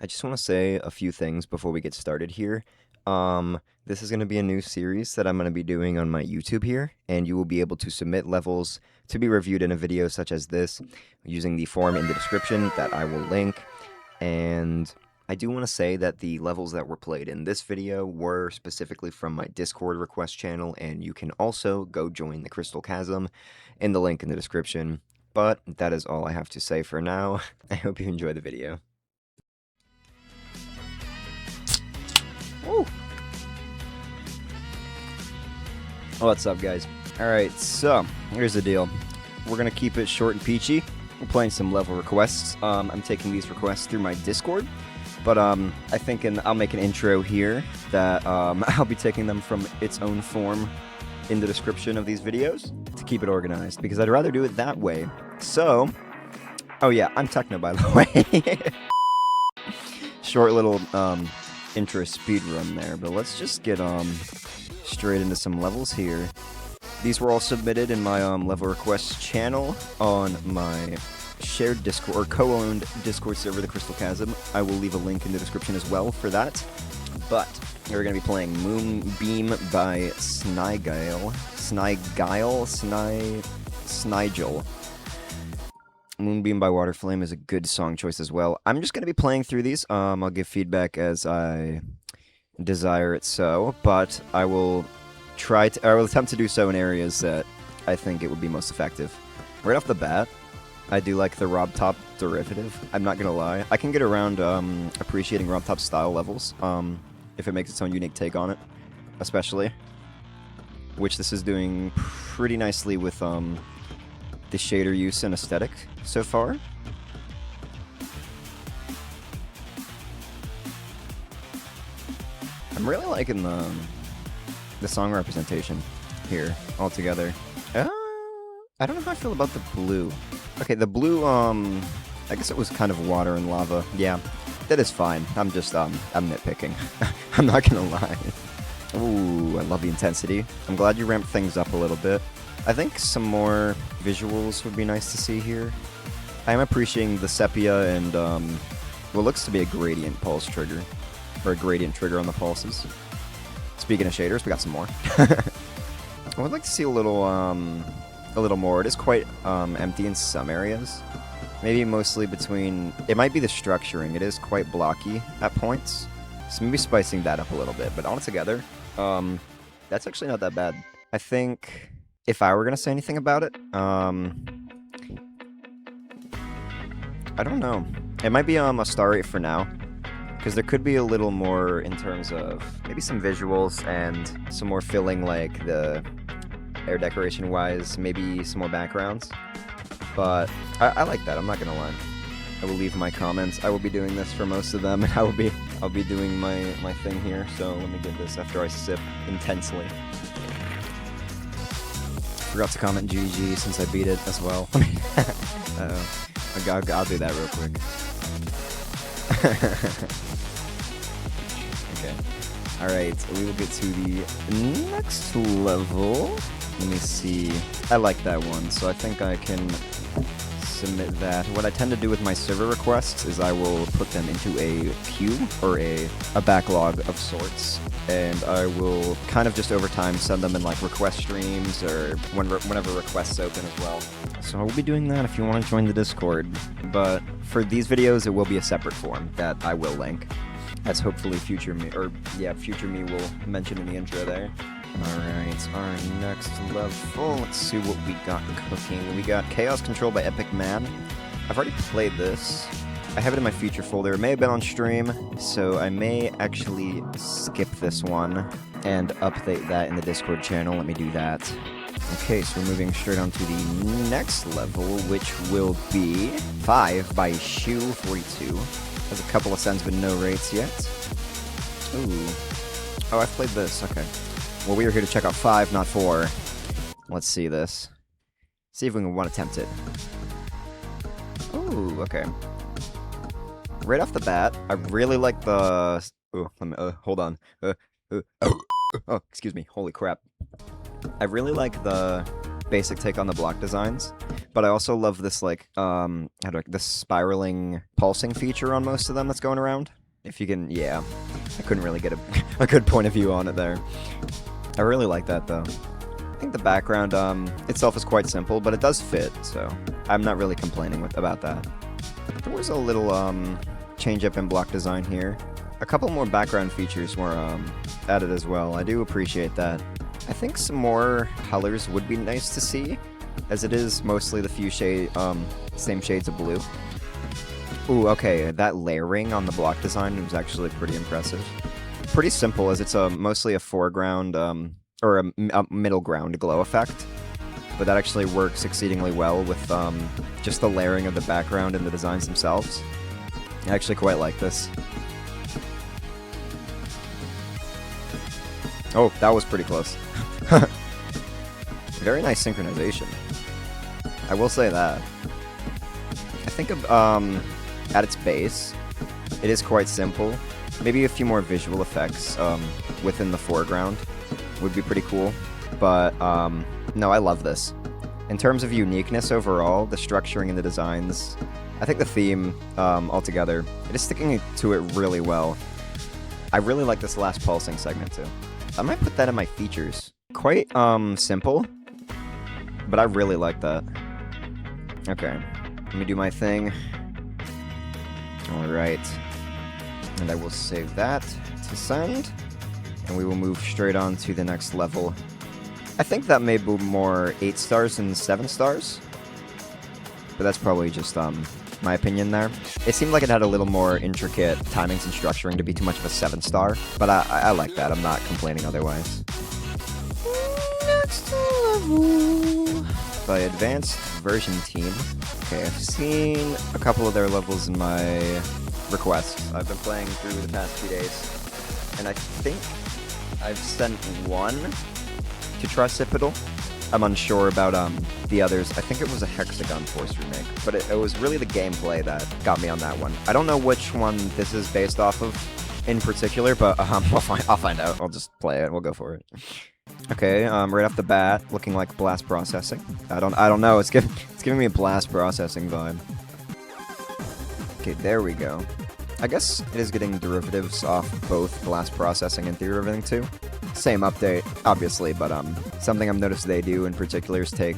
I just want to say a few things before we get started here. This is going to be a new series that I'm going to be doing on my YouTube here, and you will be able to submit levels to be reviewed in a video such as this using the form in the description that I will link. And I do want to say that the levels that were played in this video were specifically from my Discord request channel, and you can also go join the Crystal Chasm in the link in the description. But that is all I have to say for now. I hope you enjoy the video. Woo! What's up, guys? Alright, so, here's the deal. We're gonna keep it short and peachy. We're playing some level requests. I'm taking these requests through my Discord, but I think I'll make an intro here that I'll be taking them from its own form in the description of these videos to keep it organized, because I'd rather do it that way. So, oh yeah, I'm Techno, by the way. Short little intro speed run there, but let's just get straight into some levels here. These were all submitted in my level requests channel on my shared Discord or co-owned Discord server, the Crystal Chasm. I will leave a link in the description as well for that. But we're gonna be playing Moonbeam by Snigel. Moonbeam by Waterflame is a good song choice as well. I'm just going to be playing through these. I'll give feedback as I desire it so, but I will attempt to do so in areas that I think it would be most effective. Right off the bat, I do like the Rob Top derivative. I'm not going to lie. I can get around appreciating Rob Top style levels if it makes its own unique take on it, especially, which this is doing pretty nicely with the shader use and aesthetic so far. I'm really liking the song representation here altogether. I don't know how I feel about the blue. Okay, the blue, I guess it was kind of water and lava. Yeah, that is fine. I'm just, I'm nitpicking. I'm not gonna lie. Ooh, I love the intensity. I'm glad you ramped things up a little bit. I think some more visuals would be nice to see here. I am appreciating the sepia and what looks to be a gradient pulse trigger, or a gradient trigger on the pulses. Speaking of shaders, we got some more. I would like to see a little more. It is quite empty in some areas. Maybe mostly between. It might be the structuring. It is quite blocky at points, so maybe spicing that up a little bit. But altogether, that's actually not that bad. I think. If I were going to say anything about it, I don't know. It might be a star rate for now, because there could be a little more in terms of maybe some visuals and some more filling, like the air decoration-wise, maybe some more backgrounds. But I like that. I'm not going to lie. I will leave my comments. I will be doing this for most of them, and I'll be doing my thing here. So let me get this after I sip intensely. Forgot to comment GG since I beat it as well. I'll do that real quick. Okay. Alright, we will get to the next level. Let me see. I like that one, so I think I can submit that. What I tend to do with my server requests is I will put them into a queue, or a backlog of sorts, and I will kind of just over time send them in like request streams or whenever requests open as well. So I will be doing that if you want to join the Discord, but for these videos it will be a separate form that I will link, as hopefully future me will mention in the intro there. Alright, our next level, let's see what we got cooking. We got Chaos Control by Epic Man. I've already played this. I have it in my feature folder. It may have been on stream, so I may actually skip this one and update that in the Discord channel. Let me do that. Okay, so we're moving straight on to the next level, which will be 5 by Shoe 42. Has a couple of sends, but no rates yet. Ooh. Oh, I've played this. Okay. Well, we are here to check out 5, not 4. Let's see this. See if we can attempt it. Ooh, okay. Right off the bat, I really like the... Oh, let me, hold on. Oh, excuse me. Holy crap. I really like the basic take on the block designs, but I also love this like this spiraling pulsing feature on most of them that's going around. If you can, yeah, I couldn't really get a good point of view on it there. I really like that though. I think the background itself is quite simple, but it does fit, so I'm not really complaining about that. There was a little change up in block design here. A couple more background features were added as well. I do appreciate that. I think some more colors would be nice to see, as it is mostly the few same shades of blue. Ooh, okay, that layering on the block design was actually pretty impressive. Pretty simple, as it's mostly a foreground or a middle ground glow effect, but that actually works exceedingly well with just the layering of the background and the designs themselves. I actually quite like this. Oh, that was pretty close. Very nice synchronization. I will say that. I think at its base, it is quite simple. Maybe a few more visual effects within the foreground would be pretty cool. But no, I love this. In terms of uniqueness overall, the structuring and the designs, I think the theme altogether, it is sticking to it really well. I really like this last pulsing segment too. I might put that in my features. Quite simple, but I really like that. Okay, let me do my thing. Alright. And I will save that to send. And we will move straight on to the next level. I think that may be more 8 stars than 7 stars. But that's probably just my opinion there. It seemed like it had a little more intricate timings and structuring to be too much of a 7-star. But I like that. I'm not complaining otherwise. Next level. By Advanced Version Team. Okay, I've seen a couple of their levels in my requests. I've been playing through the past few days, and I think I've sent one to Tricipital. I'm unsure about the others. I think it was a Hexagon Force remake, but it was really the gameplay that got me on that one. I don't know which one this is based off of in particular, but I'll find out. I'll just play it. We'll go for it. Okay, right off the bat, looking like blast processing. I don't know. It's giving me a blast processing vibe. Okay, there we go. I guess it is getting derivatives off both blast processing and theory of everything too. Same update, obviously, but something I've noticed they do in particular is take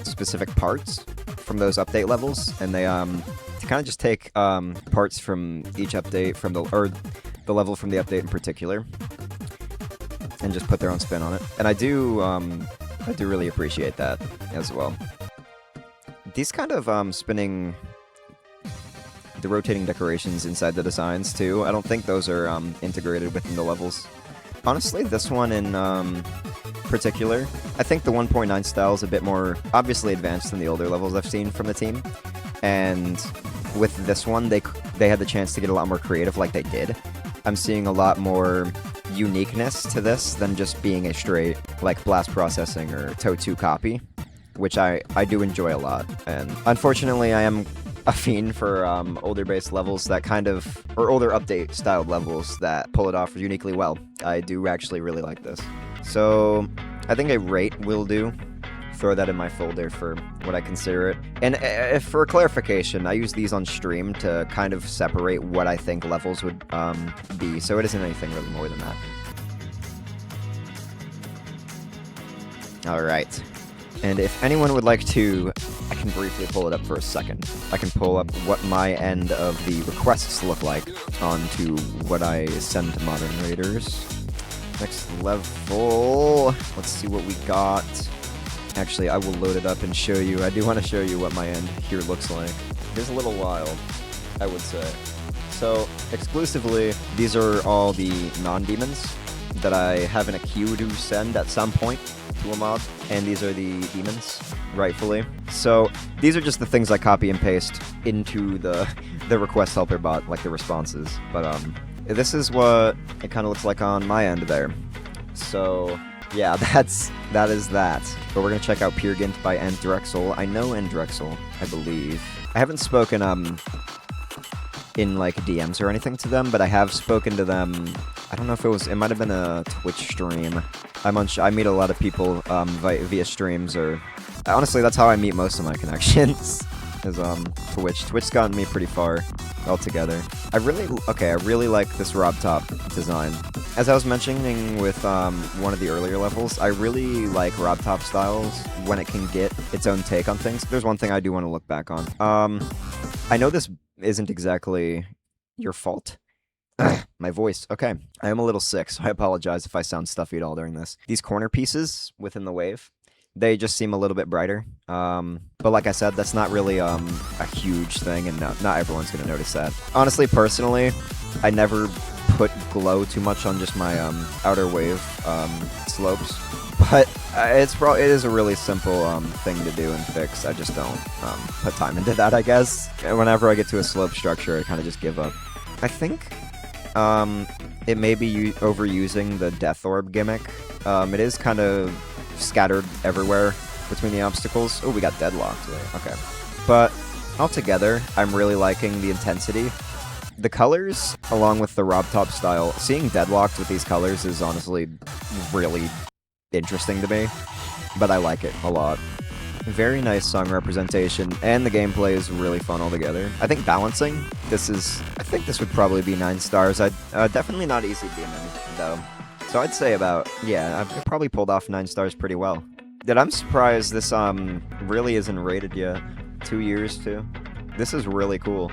specific parts from those update levels, and they to kind of just take parts from each update from the level from the update in particular, and just put their own spin on it. And I do really appreciate that as well. These kind of spinning, the rotating decorations inside the designs too, I don't think those are integrated within the levels. Honestly, this one in particular, I think the 1.9 style is a bit more obviously advanced than the older levels I've seen from the team. And with this one, they had the chance to get a lot more creative like they did. I'm seeing a lot more uniqueness to this than just being a straight like blast processing or Toe 2 copy, which I do enjoy a lot. And unfortunately, I am a fiend for older based levels that kind of, or older update styled levels that pull it off uniquely well. I do actually really like this. So I think a rate will do. Throw that in my folder for what I consider it. And for clarification, I use these on stream to kind of separate what I think levels would be, so it isn't anything really more than that. Alright. And if anyone would like to, I can briefly pull it up for a second. I can pull up what my end of the requests look like onto what I send to Modern Raiders. Next level. Let's see what we got. Actually, I will load it up and show you. I do want to show you what my end here looks like. It is a little wild, I would say. So, exclusively, these are all the non-demons that I have in a queue to send at some point to a mod, and these are the demons, rightfully. So these are just the things I copy and paste into the request helper bot, like the responses. But this is what it kind of looks like on my end there. So yeah, that is that. But we're gonna check out Pure Gynt by Drexel. I know Drexel, I believe. I haven't spoken in like DMs or anything to them, but I have spoken to them. I don't know if it might have been a Twitch stream. I meet a lot of people via streams or Honestly, that's how I meet most of my connections. Is Twitch. Twitch's gotten me pretty far altogether. I really like this Rob Top design. As I was mentioning with one of the earlier levels, I really like Rob Top styles when it can get its own take on things. There's one thing I do want to look back on. I know this isn't exactly your fault. My voice. Okay. I am a little sick, so I apologize if I sound stuffy at all during this. These corner pieces within the wave, they just seem a little bit brighter. But like I said, that's not really a huge thing, and not everyone's going to notice that. Honestly, personally, I never put glow too much on just my outer wave slopes. But it is a really simple thing to do and fix. I just don't put time into that, I guess. Whenever I get to a slope structure, I kind of just give up. I think it may be overusing the Death Orb gimmick. It is kind of scattered everywhere between the obstacles. Oh, we got deadlocked there. Okay. But altogether, I'm really liking the intensity. The colors, along with the Rob Top style, seeing deadlocked with these colors is honestly really interesting to me, but I like it a lot. Very nice song representation, and the gameplay is really fun altogether. I think balancing, I think this would probably be 9 stars. Definitely not easy beaming, though. So I'd say I probably pulled off 9 stars pretty well. Dude, I'm surprised this really isn't rated yet. 2 years, too. This is really cool.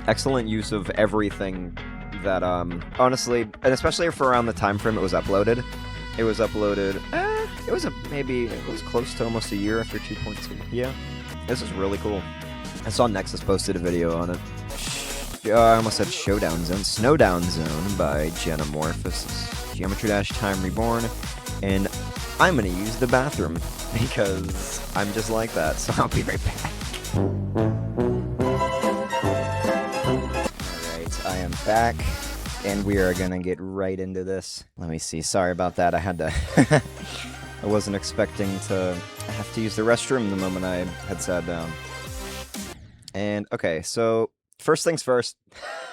Excellent use of everything that, honestly, and especially for around the time frame it was uploaded. It was uploaded, it was close to almost a year after 2.2. Yeah, this is really cool. I saw Nexus posted a video on it. I almost said Showdown Zone. Snowdown Zone by Genamorphous. Geometry Dash Time Reborn. And I'm gonna use the bathroom because I'm just like that, so I'll be right back. Alright, I am back. And we are gonna get right into this. Let me see. Sorry about that. I had to... I wasn't expecting to have to use the restroom the moment I had sat down. And, okay, so... First things first.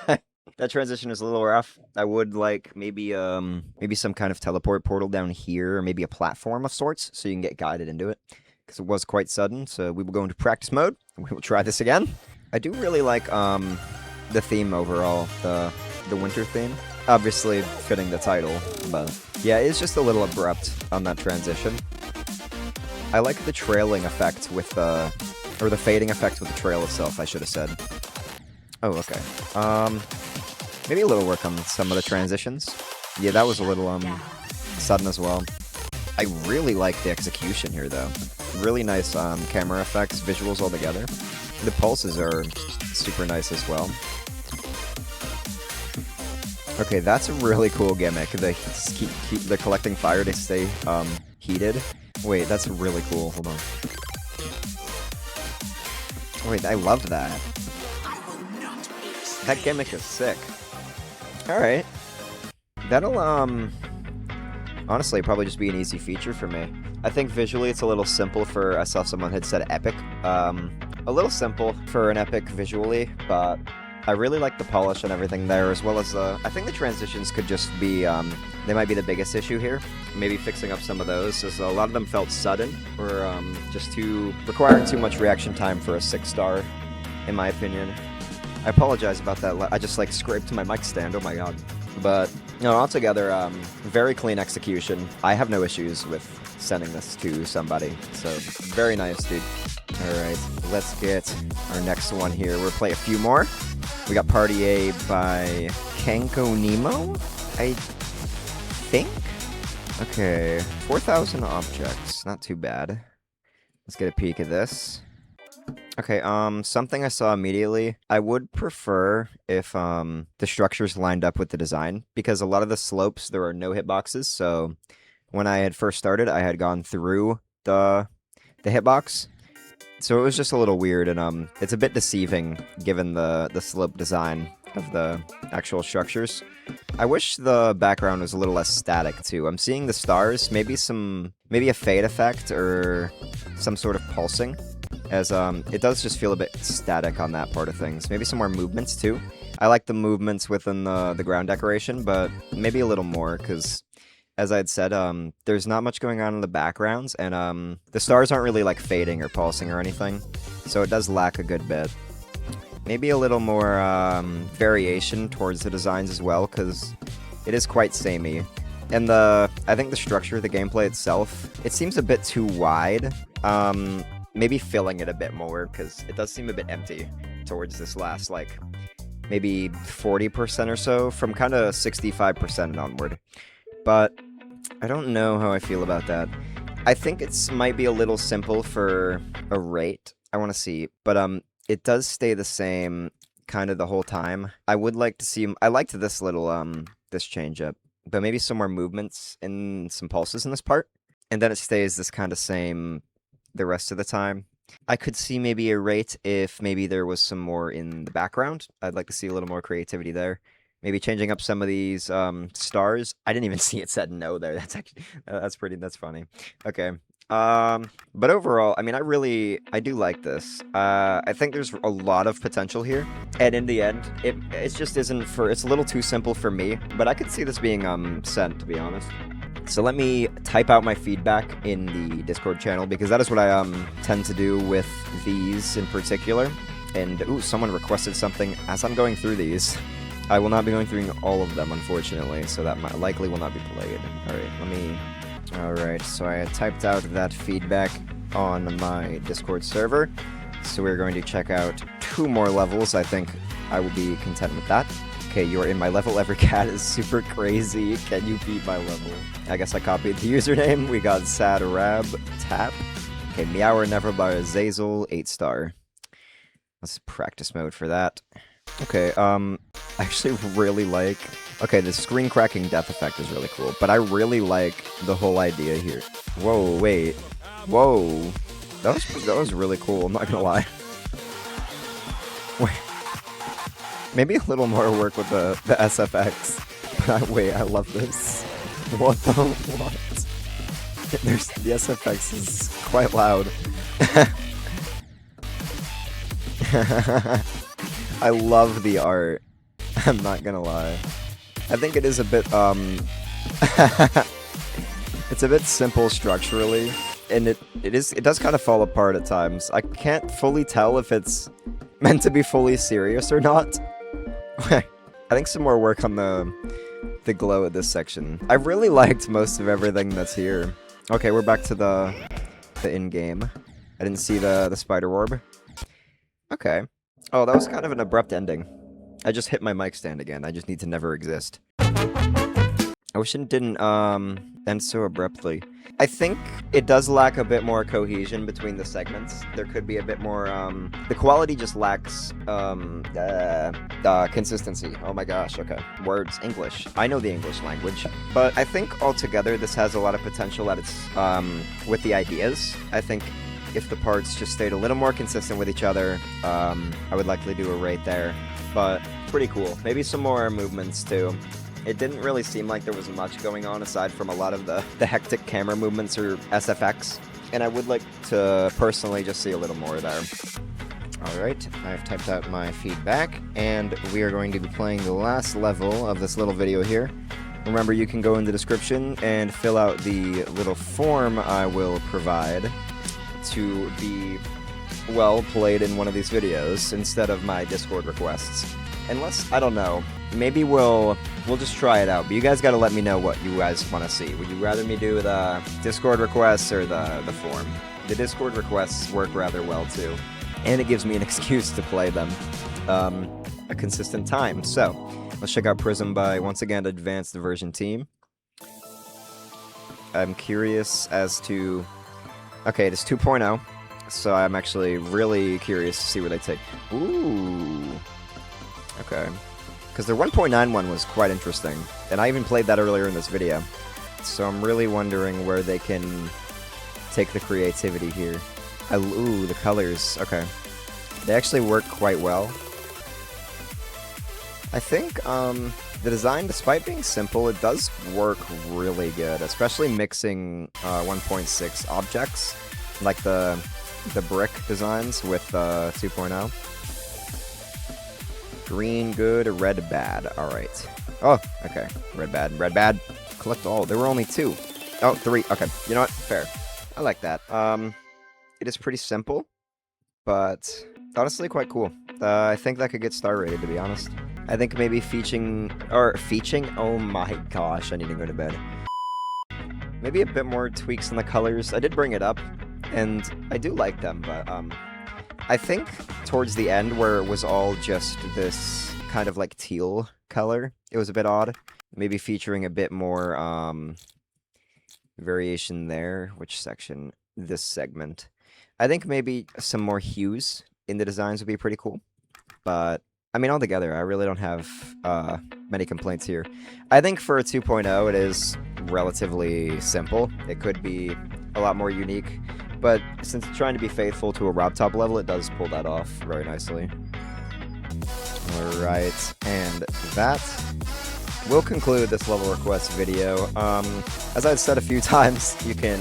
That transition is a little rough. I would like maybe some kind of teleport portal down here, or maybe a platform of sorts, so you can get guided into it. Because it was quite sudden, so we will go into practice mode. We will try this again. I do really like the theme overall, the winter theme. Obviously fitting the title, but yeah, it's just a little abrupt on that transition. I like the trailing effect with the... or the fading effect with the trail itself, I should have said. Oh, okay. Maybe a little work on some of the transitions. Yeah, that was a little, sudden as well. I really like the execution here, though. Really nice, camera effects, visuals all together. The pulses are super nice as well. Okay, that's a really cool gimmick. They're collecting fire to stay, heated. Wait, that's really cool. Hold on. Wait, I love that. That gimmick is sick. Alright. That'll, honestly probably just be an easy feature for me. I think visually it's a little simple for... I saw someone had said epic. A little simple for an epic visually, but I really like the polish and everything there, as well as I think the transitions could just be, they might be the biggest issue here. Maybe fixing up some of those, as a lot of them felt sudden, or just requiring too much reaction time for a 6-star, in my opinion. I apologize about that. I just, like, scraped my mic stand. Oh, my God. But, you know, altogether, very clean execution. I have no issues with sending this to somebody. So, very nice, dude. Alright, let's get our next one here. We'll play a few more. We got Party A by Kenko Nemo, I think? Okay, 4,000 objects. Not too bad. Let's get a peek at this. Okay, something I saw immediately. I would prefer if, the structures lined up with the design, because a lot of the slopes, there are no hitboxes, so when I had first started, I had gone through the hitbox, so it was just a little weird, and, it's a bit deceiving, given the slope design of the actual structures. I wish the background was a little less static, too. I'm seeing the stars, maybe a fade effect, or some sort of pulsing. As, it does just feel a bit static on that part of things. Maybe some more movements, too. I like the movements within the ground decoration, but maybe a little more, because as I had said, there's not much going on in the backgrounds, and the stars aren't really like fading or pulsing or anything, so it does lack a good bit. Maybe a little more variation towards the designs as well, because it is quite samey. And I think the structure of the gameplay itself, it seems a bit too wide. Maybe filling it a bit more, because it does seem a bit empty towards this last, like, maybe 40% or so, from kind of 65% and onward. But I don't know how I feel about that. I think it's might be a little simple for a rate. I want to see, but it does stay the same kind of the whole time. I would like to see. I liked this little this change up, but maybe some more movements and some pulses in this part, and then it stays this kind of same the rest of the time. I could see maybe a rate if maybe there was some more in the background. I'd like to see a little more creativity there. Maybe changing up some of these stars. I didn't even see it said no there. That's actually that's funny. Okay. But overall, I mean, I do like this. I think there's a lot of potential here, and in the end, it just isn't it's a little too simple for me. But I could see this being sent, to be honest. So let me type out my feedback in the Discord channel, because that is what I tend to do with these in particular. And ooh, someone requested something as I'm going through these. I will not be going through all of them, unfortunately, so that likely will not be played. Alright, so I typed out that feedback on my Discord server. So we're going to check out 2 more levels. I think I will be content with that. Okay, you're in my level. Every cat is super crazy. Can you beat my level? I guess I copied the username. We got Sad Rab Tap. Okay, Meower Neverbar Zazel 8-star. Let's practice mode for that. Okay, I actually really like... Okay, the screen cracking death effect is really cool, but I really like the whole idea here. Whoa, wait. Whoa. That was really cool, I'm not gonna lie. Wait. Maybe a little more work with the SFX. But wait, I love this. What the what? The SFX is quite loud. I love the art. I'm not gonna lie. I think it is a bit, it's a bit simple structurally, and it does kind of fall apart at times. I can't fully tell if it's meant to be fully serious or not. I think some more work on the glow at this section. I really liked most of everything that's here. Okay, we're back to the in-game. I didn't see the spider orb. Okay. Oh, that was kind of an abrupt ending. I just hit my mic stand again. I just need to never exist. I wish it didn't end so abruptly. I think it does lack a bit more cohesion between the segments. There could be a bit more the quality just lacks consistency. Oh my gosh, okay. Words, English. I know the English language. But I think altogether this has a lot of potential at its with the ideas. I think if the parts just stayed a little more consistent with each other, I would likely do a rate there. But pretty cool. Maybe some more movements too. It didn't really seem like there was much going on aside from a lot of the hectic camera movements or SFX. And I would like to personally just see a little more there. Alright, I've typed out my feedback, and we are going to be playing the last level of this little video here. Remember, you can go in the description and fill out the little form I will provide to be, well, played in one of these videos instead of my Discord requests. Unless, I don't know, maybe we'll just try it out, but you guys gotta let me know what you guys want to see. Would you rather me do the Discord requests or the form? The Discord requests work rather well too, and it gives me an excuse to play them a consistent time. So, let's check out Prism by, once again, Advanced Version Team. I'm curious as to... Okay, it is 2.0, so I'm actually really curious to see where they take... Ooh... Okay. Because their 1.9 was quite interesting, and I even played that earlier in this video. So I'm really wondering where they can take the creativity here. Ooh, the colors. Okay. They actually work quite well. I think the design, despite being simple, it does work really good, especially mixing 1.6 objects, like the brick designs with 2.0. Green good, red bad. Alright. Oh, okay. Red bad. collect all. There were only 2. Oh, 3. Okay, you know what? Fair. I like that. It is pretty simple, but honestly quite cool. I think that could get star rated, to be honest. I think maybe featuring, oh my gosh, I need to go to bed. Maybe a bit more tweaks in the colors. I did bring it up, and I do like them, but I think towards the end where it was all just this kind of like teal color, it was a bit odd. Maybe featuring a bit more variation there. Which section? This segment. I think maybe some more hues in the designs would be pretty cool. But, I mean, altogether, I really don't have many complaints here. I think for a 2.0, it is relatively simple. It could be a lot more unique. But since it's trying to be faithful to a Rob Top level, it does pull that off very nicely. Alright, and that will conclude this level request video. As I've said a few times, you can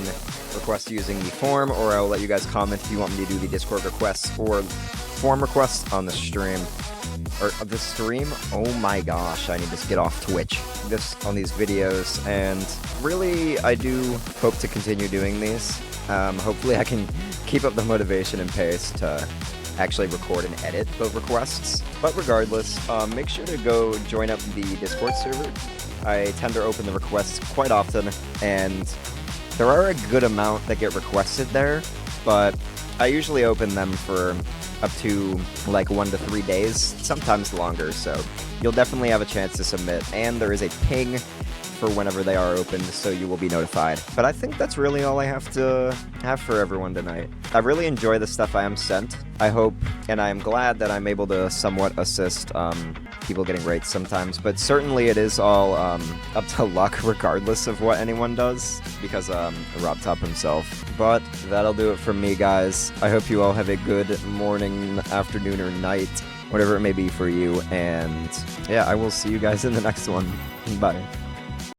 request using the form, or I'll let you guys comment if you want me to do the Discord requests or form requests on the stream. Or the stream? Oh my gosh, I need to get off Twitch. On these videos, and really, I do hope to continue doing these. Hopefully I can keep up the motivation and pace to actually record and edit those requests. But regardless, make sure to go join up the Discord server. I tend to open the requests quite often, and there are a good amount that get requested there, but I usually open them for up to like 1 to 3 days, sometimes longer, so you'll definitely have a chance to submit, and there is a ping for whenever they are opened, so you will be notified. But I think that's really all I have to have for everyone tonight. I really enjoy the stuff I am sent. I hope, and I am glad that I'm able to somewhat assist people getting rates sometimes, but certainly it is all up to luck regardless of what anyone does, because Rob Top himself. But that'll do it from me, guys. I hope you all have a good morning, afternoon, or night, whatever it may be for you, and yeah, I will see you guys in the next one. Bye.